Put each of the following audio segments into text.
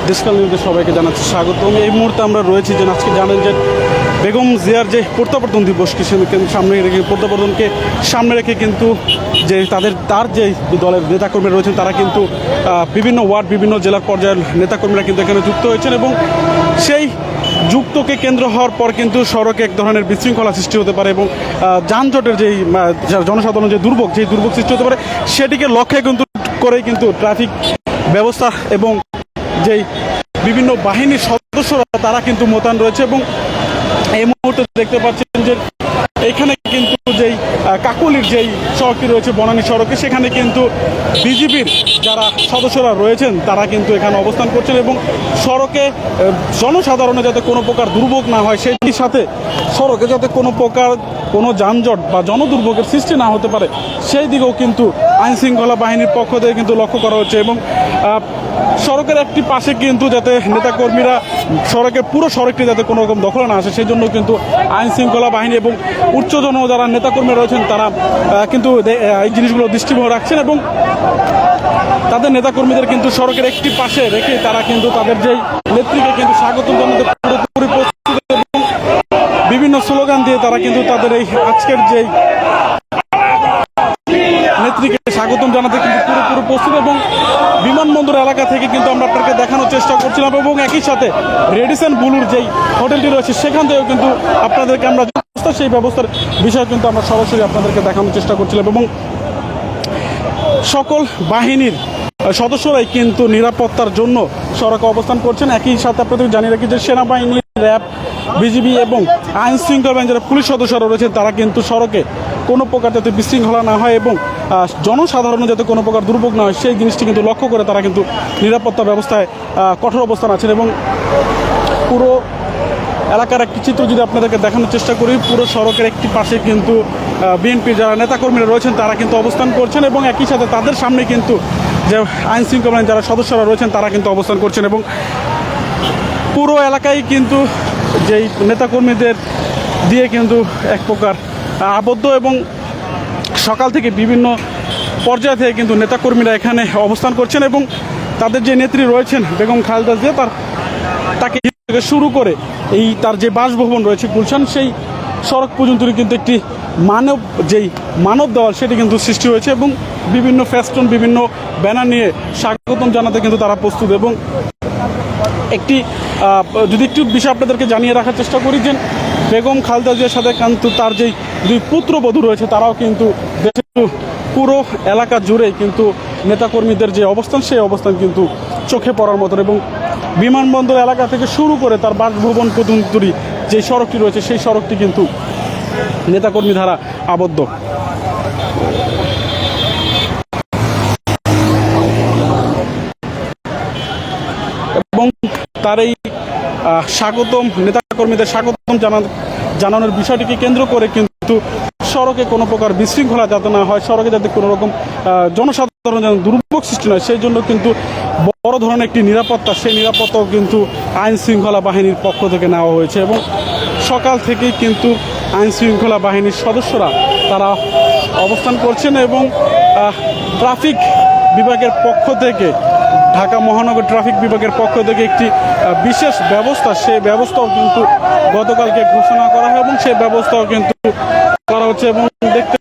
দেশকাল নিউজে সবাইকে জানাচ্ছি স্বাগতম। এই মুহূর্তে আমরা রয়েছি যে আজকে জানেন যে বেগম জিয়ার যে প্রত্যাবর্তন দিবসকে সামনে রেখে প্রত্যাবর্তনকে সামনে রেখে কিন্তু যে তার যে দলের নেতাকর্মীরা রয়েছেন তারা কিন্তু বিভিন্ন ওয়ার্ড বিভিন্ন জেলার পর্যায়ের নেতাকর্মীরা কিন্তু এখানে যুক্ত হয়েছেন এবং সেই যুক্তকে কেন্দ্র হওয়ার পর কিন্তু সড়কে এক ধরনের বিশৃঙ্খলা সৃষ্টি হতে পারে এবং যানজটের যেই জনসাধারণের যে দুর্ভোগ সৃষ্টি হতে পারে সেটিকে লক্ষ্যে কিন্তু করেই কিন্তু ট্রাফিক ব্যবস্থা এবং যেই বিভিন্ন বাহিনীর সদস্যরা তারা কিন্তু মোতায়েন রয়েছে এবং এই মুহূর্তে দেখতে পাচ্ছেন যে এখানে কিন্তু যেই কাকলির যেই সড়কটি রয়েছে বনানী সড়কে সেখানে কিন্তু বিজিবির যারা সদস্যরা রয়েছেন তারা কিন্তু এখানে অবস্থান করছেন এবং সড়কে জনসাধারণের যাতে কোনো প্রকার দুর্ভোগ না হয় সেটির সাথে সড়কে যাতে কোনো প্রকার কোনো যানজট বা জনদুর্ভোগের সৃষ্টি না হতে পারে সেই দিকেও কিন্তু আইনশৃঙ্খলা বাহিনীর পক্ষ থেকে কিন্তু লক্ষ্য করা হচ্ছে এবং সড়কের একটি পাশে কিন্তু যাতে নেতাকর্মীরা পুরো সড়কটি যাতে কোনো রকম দখলে না আসে সেই জন্য কিন্তু আইনশৃঙ্খলা বাহিনী এবং উচ্চজন যারা নেতাকর্মী রয়েছেন তারা কিন্তু এই জিনিসগুলো দৃষ্টিভঙ্গ রাখছেন এবং তাদের নেতাকর্মীদের কিন্তু সড়কের একটি পাশে রেখে তারা কিন্তু তাদের যেই নেত্রীকে কিন্তু স্বাগতম জানাতে পুরোপুরি প্রস্তুত এবং বিভিন্ন স্লোগান দিয়ে তারা কিন্তু তাদের এই আজকের যেই নেত্রীকে স্বাগতম জানাতে কিন্তু পুরোপুরি প্রস্তুত এবং বিমানবন্দর এলাকা থেকে কিন্তু আমরা আপনাকে দেখানোর চেষ্টা করছিলাম এবং একই সাথে রেডিসন ব্লুর যেই হোটেলটি রয়েছে সেখান থেকেও কিন্তু আপনাদেরকে আমরা সেই ব্যবস্থার বিষয় কিন্তু আমরা সরাসরি আপনাদেরকে দেখানোর চেষ্টা করছিলাম এবং সকল বাহিনীর সদস্যরাই কিন্তু নিরাপত্তার জন্য সড়কে অবস্থান করছেন। একই সাথে আপনাদের জানিয়ে রাখি যে সেনাবাহিনী, র্যাব, বিজিবি এবং আইন শৃঙ্খলা বাহিনীর যারা পুলিশ সদস্যরা রয়েছেন তারা কিন্তু সড়কে কোনো প্রকার যাতে বিশৃঙ্খলা না হয় এবং জনসাধারণের যাতে কোনো প্রকার দুর্ভোগ না হয় সেই জিনিসটি কিন্তু লক্ষ্য করে তারা কিন্তু নিরাপত্তা ব্যবস্থায় কঠোর অবস্থান আছেন এবং পুরো এলাকার একটি চিত্র যদি আপনাদেরকে দেখানোর চেষ্টা করি, পুরো সড়কের একটি পাশে কিন্তু বিএনপির যারা নেতাকর্মীরা রয়েছেন তারা কিন্তু অবস্থান করছেন এবং একই সাথে তাদের সামনে কিন্তু যে আইন শৃঙ্খলা বাহিনীর যারা সদস্যরা রয়েছেন তারা কিন্তু অবস্থান করছেন এবং পুরো এলাকায় কিন্তু যেই নেতাকর্মীদের দিয়ে কিন্তু এক প্রকার আবদ্ধ এবং সকাল থেকে বিভিন্ন পর্যায় থেকে কিন্তু নেতাকর্মীরা এখানে অবস্থান করছেন এবং তাদের যে নেত্রী রয়েছেন বেগম খালেদা জিয়া তাকে শুরু করে তার যে বাসভবন রয়েছে গুলশান সেই সড়ক পর্যন্ত কিন্তু একটি মানব দেওয়াল সেটি কিন্তু সৃষ্টি হয়েছে এবং বিভিন্ন ফেস্টুন বিভিন্ন ব্যানার নিয়ে স্বাগতম জানাতে কিন্তু তারা প্রস্তুত এবং যদি একটু বিষয় আপনাদেরকে জানিয়ে রাখার চেষ্টা করি যে বেগম খালেদা জিয়ার সাথে কিন্তু তার যেই দুই পুত্রবধূ রয়েছে তারাও কিন্তু পুরো এলাকা জুড়ে কিন্তু নেতাকর্মীদের যে অবস্থান সেই অবস্থান কিন্তু চোখে পড়ার মতন এবং বিমানবন্দর এলাকা থেকে শুরু করে তার বাসভবন পর্যন্ত যে সড়কটি রয়েছে সেই সড়কটি কিন্তু নেতাকর্মী দ্বারা আবদ্ধ এবং তার এই নেতাকর্মীদের স্বাগতম জানানোর বিষয়টিকে কেন্দ্র করে কিন্তু সড়কে কোনো প্রকার বিশৃঙ্খলা যাতে না হয়, সড়কে যাতে কোনো রকম জনসাধারণ যেন দুর্ভোগ সৃষ্টি নয় সেই জন্য কিন্তু বড় ধরনের একটি নিরাপত্তা সেই নিরাপত্তাও কিন্তু আইন শৃঙ্খলা বাহিনীর পক্ষ থেকে নেওয়া হয়েছে এবং সকাল থেকেই কিন্তু আইন শৃঙ্খলা বাহিনীর সদস্যরা তারা অবস্থান করছেন এবং ট্রাফিক বিভাগের পক্ষ থেকে ঢাকা মহানগর ট্রাফিক বিভাগের পক্ষ থেকে একটি বিশেষ ব্যবস্থা সেই ব্যবস্থাও কিন্তু গতকালকে ঘোষণা করা হয় এবং সেই ব্যবস্থাও কিন্তু করা হচ্ছে এবং দেখতে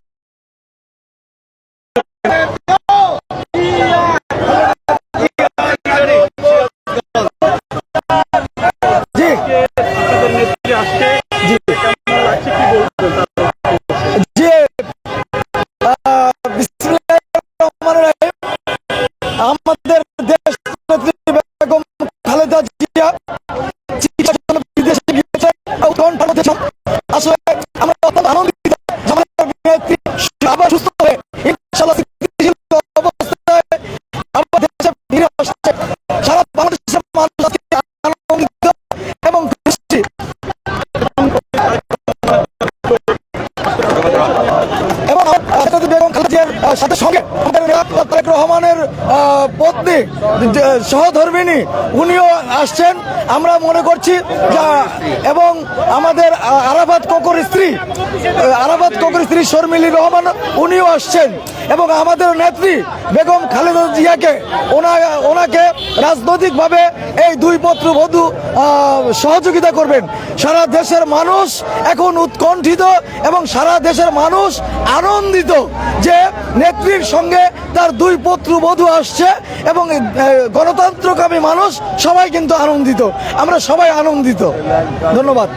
আমাদের দেশ বেগম খালেদা জিয়া বিদেশে গিয়েছে আসলে আমরা অত্যন্ত আনন্দিত আবার সুস্থ হয়ে ইনশাআল্লাহ অবস্থায় আমার দেশে ফিরে আসছে সারা বাংলাদেশের মানুষ আনন্দিত এবং খুশি এবং বেগম খালেদা জিয়ার সাথে সঙ্গে তারেক রহমানের পত্নী সহধর্মিণী উনিও আসছেন আমরা মনে করছি এবং আমাদের আরাফাত কোকর স্ত্রী শর্মিলী রহমান উনিও আসছেন এবং আমাদের নেত্রী বেগম খালেদা জিয়াকে ওনাকে রাজনৈতিকভাবে এই দুই পুত্রবধূ সহযোগিতা করবেন। সারা দেশের মানুষ এখন উৎকণ্ঠিত এবং সারা দেশের মানুষ আনন্দিত যে নেত্রীর সঙ্গে তার দুই পুত্রবধূ আসছে এবং গণতন্ত্রকামী মানুষ সবাই কিন্তু আনন্দিত, আমরা সবাই আনন্দিত। ধন্যবাদ।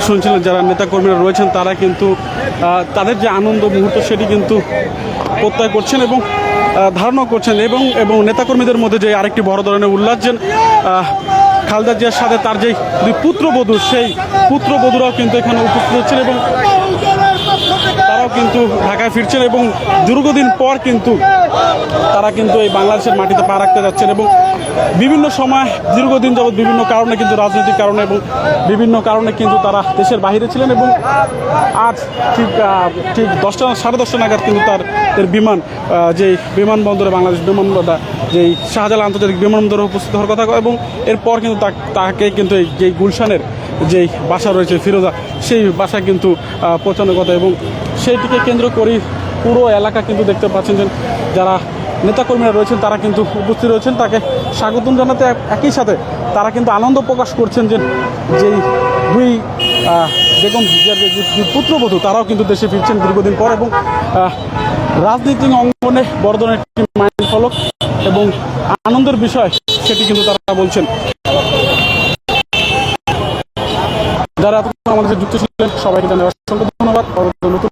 শুনছিলেন যারা নেতাকর্মীরা রয়েছেন তারা কিন্তু তাদের যে আনন্দ মুহূর্ত সেটি কিন্তু প্রত্যয় করছেন এবং ধারণা করছেন এবং নেতাকর্মীদের মধ্যে যে আরেকটি বড় ধরনের উল্লাস যে খালেদা জিয়ার সাথে তার যে দুই পুত্রবধূ সেই পুত্রবধূরাও কিন্তু এখানে উপস্থিত হচ্ছেন এবং তারাও কিন্তু ঢাকায় ফিরছেন এবং দীর্ঘদিন পর কিন্তু তারা কিন্তু এই বাংলাদেশের মাটিতে পা রাখতে যাচ্ছেন এবং বিভিন্ন সময় দীর্ঘদিন যাবৎ বিভিন্ন কারণে কিন্তু রাজনৈতিক কারণে এবং বিভিন্ন কারণে কিন্তু তারা দেশের বাইরে ছিলেন এবং আজ ঠিক 10টা 10:30 নাগাদ কিন্তু তার বিমান যেই বিমানবন্দরে বাংলাদেশ বিমানবন্দর যেই শাহজালাল আন্তর্জাতিক বিমানবন্দরে উপস্থিত হওয়ার কথা এবং এরপর কিন্তু তাকে কিন্তু যেই গুলশানের যেই বাসা রয়েছে ফিরোজা সেই বাসা কিন্তু পৌঁছানোর কথা এবং সেইটিকে কেন্দ্র করেই পুরো এলাকা কিন্তু দেখতে পাচ্ছেন যে যারা নেতাকর্মীরা রয়েছেন তারা কিন্তু উপস্থিত রয়েছেন তাকে স্বাগতম জানাতে একই সাথে তারা কিন্তু আনন্দ প্রকাশ করছেন যে যেই দুই বেগম জিয়ার যে পুত্রবধূ তারাও কিন্তু দেশে ফিরছেন দীর্ঘদিন পর এবং রাজনীতিক অঙ্গনে বড় ধরনের একটি মাইল ফলক এবং আনন্দের বিষয় সেটি কিন্তু তারা বলছেন। যারা আমাদের যুক্ত ছিলেন সবাইকে জানাই অসংখ্য ধন্যবাদ। নতুন